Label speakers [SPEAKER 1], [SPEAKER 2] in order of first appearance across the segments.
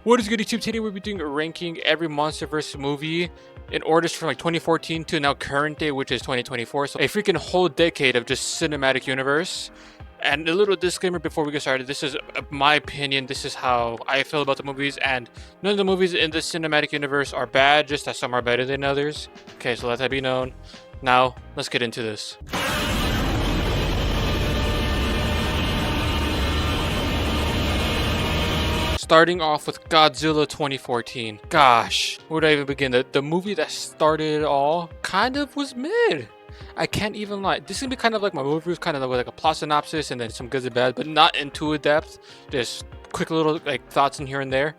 [SPEAKER 1] What is good, YouTube? Today we'll be doing a ranking every Monsterverse movie in orders from like 2014 to now current day, which is 2024. So a freaking whole decade of just cinematic universe. And a little disclaimer before we get started, this is my opinion, this is how I feel about the movies, and none of the movies in this cinematic universe are bad, just that some are better than others. Okay, so let that be known. Now, let's get into this. Starting off with Godzilla 2014. Gosh, where would I even begin? The movie that started it all kind of was mid. I can't even lie. This is gonna be kind of like my movie reviews, kind of like a plot synopsis and then some goods and bad, but not into a depth. Just quick little like thoughts in here and there.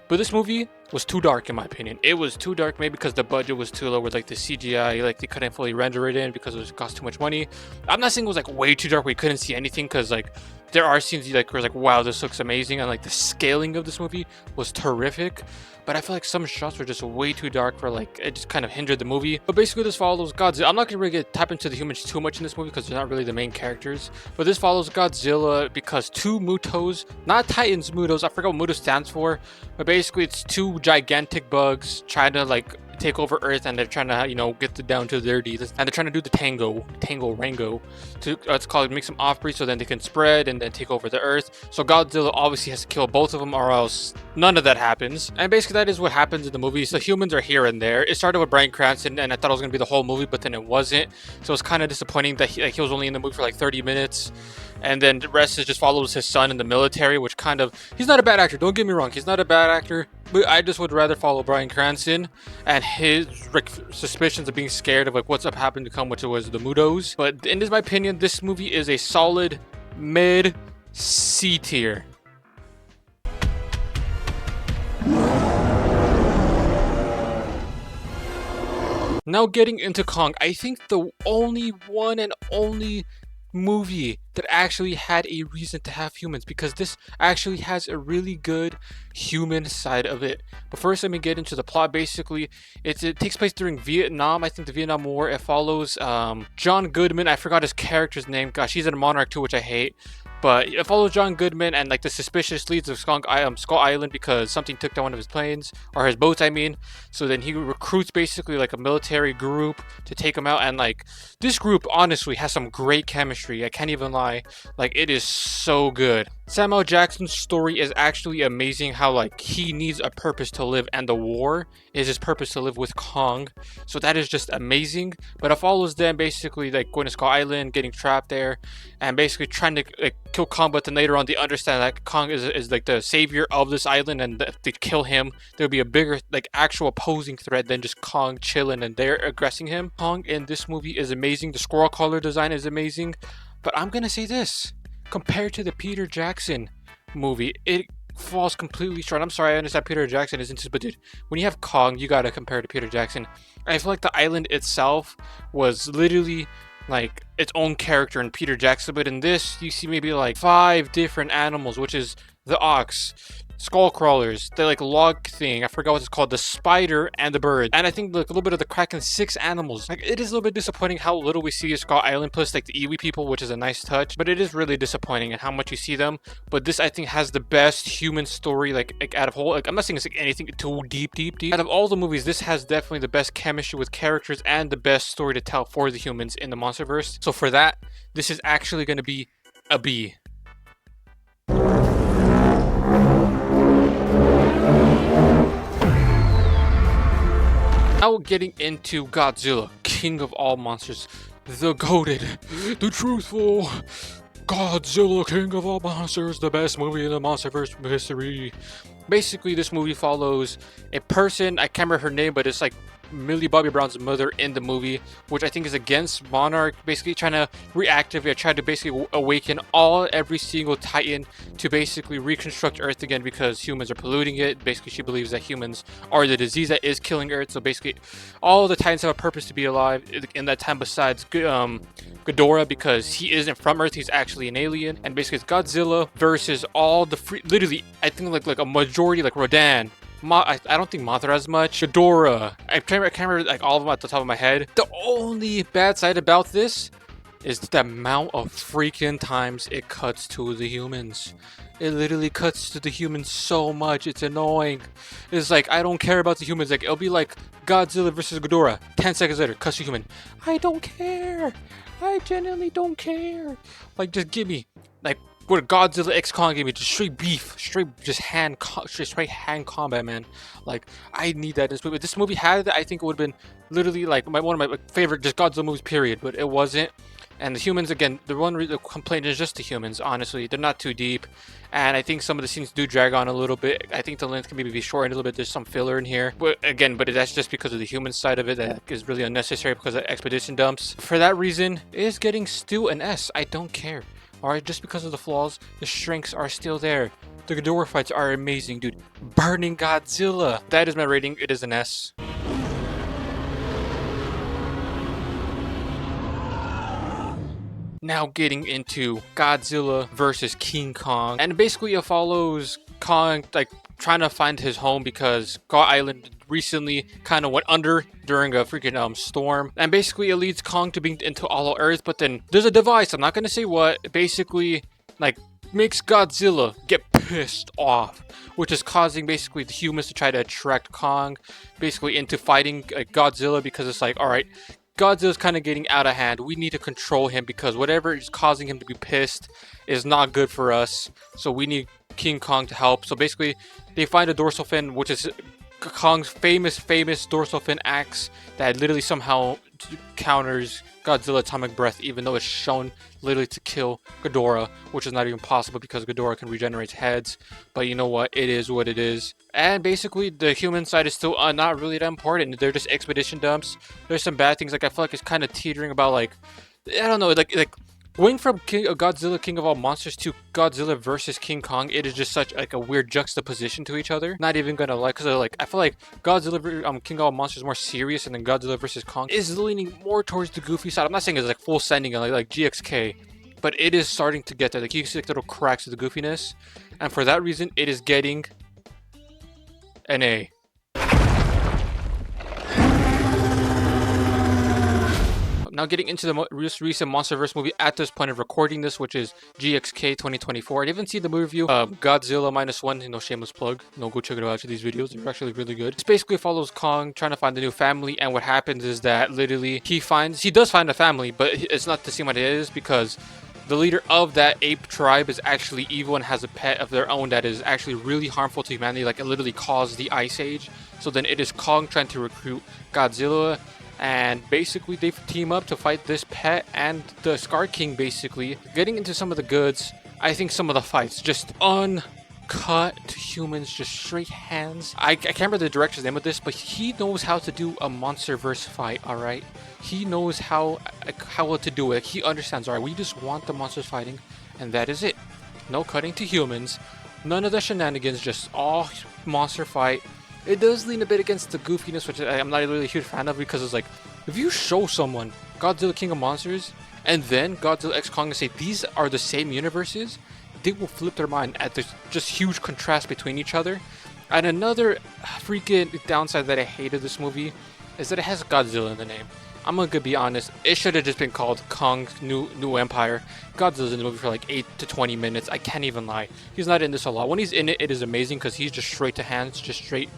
[SPEAKER 1] But this movie was too dark in my opinion. It was too dark, maybe because the budget was too low with like the CGI, like they couldn't fully render it in because it cost too much money. I'm not saying it was like way too dark where you couldn't see anything, because like there are scenes like where it's like, wow, this looks amazing, and like the scaling of this movie was terrific. But I feel like some shots were just way too dark for like, it just kind of hindered the movie. But basically this follows Godzilla. I'm not gonna really tap into the humans too much in this movie because they're not really the main characters. But this follows Godzilla because two Mutos, not Titans, Mutos, I forgot what Muto stands for. But basically it's two gigantic bugs trying to like take over Earth, and they're trying to, you know, get down to their deeds, and they're trying to do the Rango to let's call it, make some offbreed so then they can spread and then take over the Earth. So Godzilla obviously has to kill both of them or else none of that happens. And basically that is what happens in the movie. So humans are here and there. It started with Bryan Cranston and I thought it was gonna be the whole movie, but then it wasn't. So it's kind of disappointing that he was only in the movie for like 30 minutes. And then the rest is just follows his son in the military, which kind of, he's not a bad actor, don't get me wrong, he's not a bad actor, but I just would rather follow Bryan Cranston and his like suspicions of being scared of like what's up happened to come, which was the Mutos. But in my opinion, this movie is a solid mid C tier. Now getting into Kong, I think the only one and only movie that actually had a reason to have humans, because this actually has a really good human side of it. But first, let me get into the plot. Basically, it takes place during Vietnam. I think the Vietnam War. It follows John Goodman. I forgot his character's name. Gosh, he's in Monarch 2, which I hate. But it follows John Goodman and like the suspicious leads of Skull Island because something took down one of his planes, or his boats, I mean. So then he recruits basically like a military group to take him out, and like this group honestly has some great chemistry. I can't even lie. Like it is so good. Samuel Jackson's story is actually amazing, how like he needs a purpose to live and the war is his purpose to live with Kong. So that is just amazing. But it follows them basically like going to Skull Island, getting trapped there, and basically trying to like kill Kong, but then later on they understand that Kong is like the savior of this island, and if they kill him there'll be a bigger like actual opposing threat than just Kong chilling and they're aggressing him. Kong in this movie is amazing. The squirrel color design is amazing. But I'm gonna say this, compared to the Peter Jackson movie, it falls completely short. I'm sorry, I understand Peter Jackson is into this, but dude, when you have Kong, you gotta compare to Peter Jackson. I feel like the island itself was literally like its own character in Peter Jackson, but in this you see maybe like 5 different animals, which is the ox, skull crawlers, the like log thing, I forgot what it's called, the spider, and the bird, and I think like a little bit of the Kraken. 6 animals. Like it is a little bit disappointing how little we see of Skull Island, plus like the Iwi people, which is a nice touch, but it is really disappointing in how much you see them. But this I think has the best human story like out of whole, like I'm not saying it's like anything too deep. Out of all the movies, this has definitely the best chemistry with characters and the best story to tell for the humans in the Monsterverse. So for that, this is actually going to be a B. Now getting into Godzilla, king of all monsters, the goated, the truthful Godzilla, king of all monsters, the best movie in the Monsterverse history. Basically, this movie follows a person, I can't remember her name, but it's like Millie Bobby Brown's mother in the movie, which I think is against Monarch, basically trying to reactivate, trying to basically awaken every single Titan to basically reconstruct Earth again because humans are polluting it. Basically, she believes that humans are the disease that is killing Earth. So basically, all the Titans have a purpose to be alive in that time besides Ghidorah, because he isn't from Earth, he's actually an alien. And basically, it's Godzilla versus all the literally, I think like a majority, like Rodan, I don't think Mothra as much. Ghidorah. I can't remember like all of them at the top of my head. The only bad side about this is the amount of freaking times it cuts to the humans. It literally cuts to the humans so much. It's annoying. It's like, I don't care about the humans. Like, it'll be like Godzilla versus Ghidorah. 10 seconds later, cuts to human. I don't care. I genuinely don't care. Like, just give me, like, what Godzilla X Kong gave me, just straight beef, straight just straight hand combat, man. Like, I need that in this movie. If this movie had it, I think it would have been literally like one of my favorite just Godzilla movies, period. But it wasn't. And the humans, again, the one complaint is just the humans, honestly. They're not too deep. And I think some of the scenes do drag on a little bit. I think the length can maybe be shortened a little bit. There's some filler in here. But again, that's just because of the human side of it that is really unnecessary because of expedition dumps. For that reason, it is getting still an S. I don't care. Alright, just because of the flaws, the strengths are still there. The Ghidorah fights are amazing, dude. Burning Godzilla. That is my rating. It is an S. Now getting into Godzilla versus King Kong, and basically it follows Kong like trying to find his home because God Island recently kind of went under during a freaking storm, and basically it leads Kong to being into Hollow Earth. But then there's a device, I'm not gonna say what, basically like makes Godzilla get pissed off, which is causing basically the humans to try to attract Kong basically into fighting Godzilla, because it's like, all right, Godzilla's kind of getting out of hand. We need to control him because whatever is causing him to be pissed is not good for us. So we need King Kong to help. So basically, they find a dorsal fin, which is Kong's famous dorsal fin axe that literally somehow counters Godzilla Atomic Breath, even though it's shown literally to kill Ghidorah, which is not even possible because Ghidorah can regenerate heads. But you know what? It is what it is. And basically, the human side is still not really that important. They're just expedition dumps. There's some bad things. Like, I feel like it's kind of teetering about, like, I don't know, like going from Godzilla King of All Monsters to Godzilla versus King Kong, it is just such like a weird juxtaposition to each other. Not even gonna lie, because like I feel like Godzilla King of All Monsters is more serious, and then Godzilla versus Kong is leaning more towards the goofy side. I'm not saying it's like full sending like GXK, but it is starting to get there. Like you can see like little cracks of the goofiness, and for that reason, it is getting an A. Now getting into the most recent Monsterverse movie at this point of recording this, which is GXK 2024. I didn't see the movie review. Godzilla -1, no shameless plug. No, go check it out after these videos. They're actually really good. This basically follows Kong trying to find a new family, and what happens is that literally he does find a family, but it's not the same what it is, because the leader of that ape tribe is actually evil and has a pet of their own that is actually really harmful to humanity. Like it literally caused the Ice Age. So then it is Kong trying to recruit Godzilla, and basically they team up to fight this pet and the Scar King. Basically getting into some of the goods, I think some of the fights just uncut to humans, just straight hands. I can't remember the director's name of this, but he knows how to do a Monsterverse fight. All right, he knows how to do it. He understands. All right, we just want the monsters fighting, and that is it. No cutting to humans, none of the shenanigans, just all monster fight. It does lean a bit against the goofiness, which I'm not really a huge fan of, because it's like, if you show someone Godzilla King of Monsters and then Godzilla X Kong and say these are the same universes, they will flip their mind at this just huge contrast between each other. And another freaking downside that I hated this movie is that it has Godzilla in the name. I'm gonna be honest, it should have just been called Kong's New Empire. Godzilla's in the movie for like 8 to 20 minutes. I can't even lie. He's not in this a lot. When he's in it, it is amazing because he's just straight to hands, just straight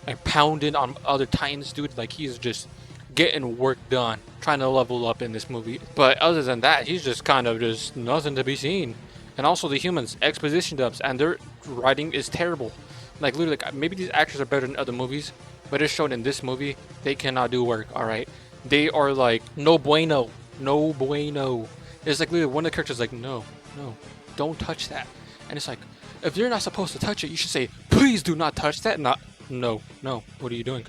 [SPEAKER 1] like pounding on other titans, dude. Like he's just getting work done, trying to level up in this movie. But other than that, he's just kind of just nothing to be seen. And also the humans, exposition dumps, and their writing is terrible. Like literally, like, maybe these actors are better than other movies, but it's shown in this movie they cannot do work. All right. They are like, no bueno, no bueno. It's like literally one of the characters like, no, don't touch that. And it's like, if you're not supposed to touch it, you should say, please do not touch that. Not, no, what are you doing?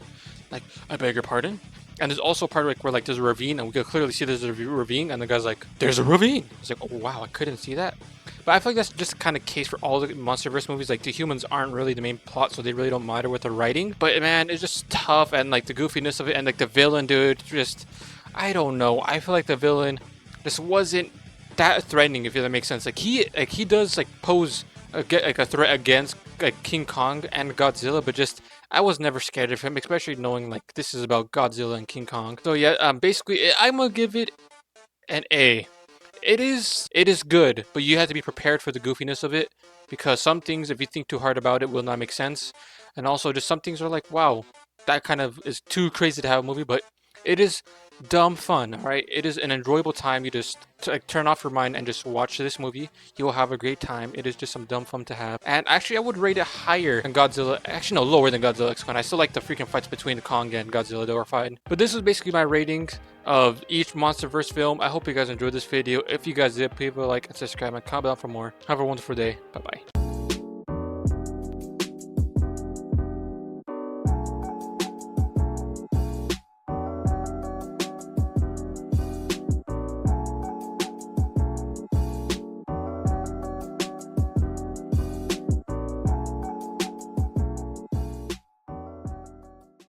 [SPEAKER 1] Like, I beg your pardon. And there's also a part like where like there's a ravine, and we can clearly see there's a ravine, and the guy's like, there's a ravine. It's like, oh wow, I couldn't see that. But I feel like that's just kind of case for all the Monsterverse movies. Like the humans aren't really the main plot, so they really don't matter with the writing. But man, it's just tough, and like the goofiness of it, and like the villain, dude, just, I don't know. I feel like the villain just wasn't that threatening, if that makes sense. Like he does like pose like a threat against like King Kong and Godzilla, but just I was never scared of him, especially knowing like this is about Godzilla and King Kong. So yeah, basically I'm gonna give it an A. it is good, but you have to be prepared for the goofiness of it, because some things, if you think too hard about it, will not make sense. And also just some things are like, wow, that kind of is too crazy to have a movie, but it is dumb fun, alright? It is an enjoyable time. You just like turn off your mind and just watch this movie. You will have a great time. It is just some dumb fun to have. And actually, I would rate it higher than Godzilla. Actually, no, lower than Godzilla X Con. I still like the freaking fights between Kong and Godzilla. They were fine. But this is basically my ratings of each Monsterverse film. I hope you guys enjoyed this video. If you guys did, please leave a like and subscribe and comment down for more. Have a wonderful day. Bye bye.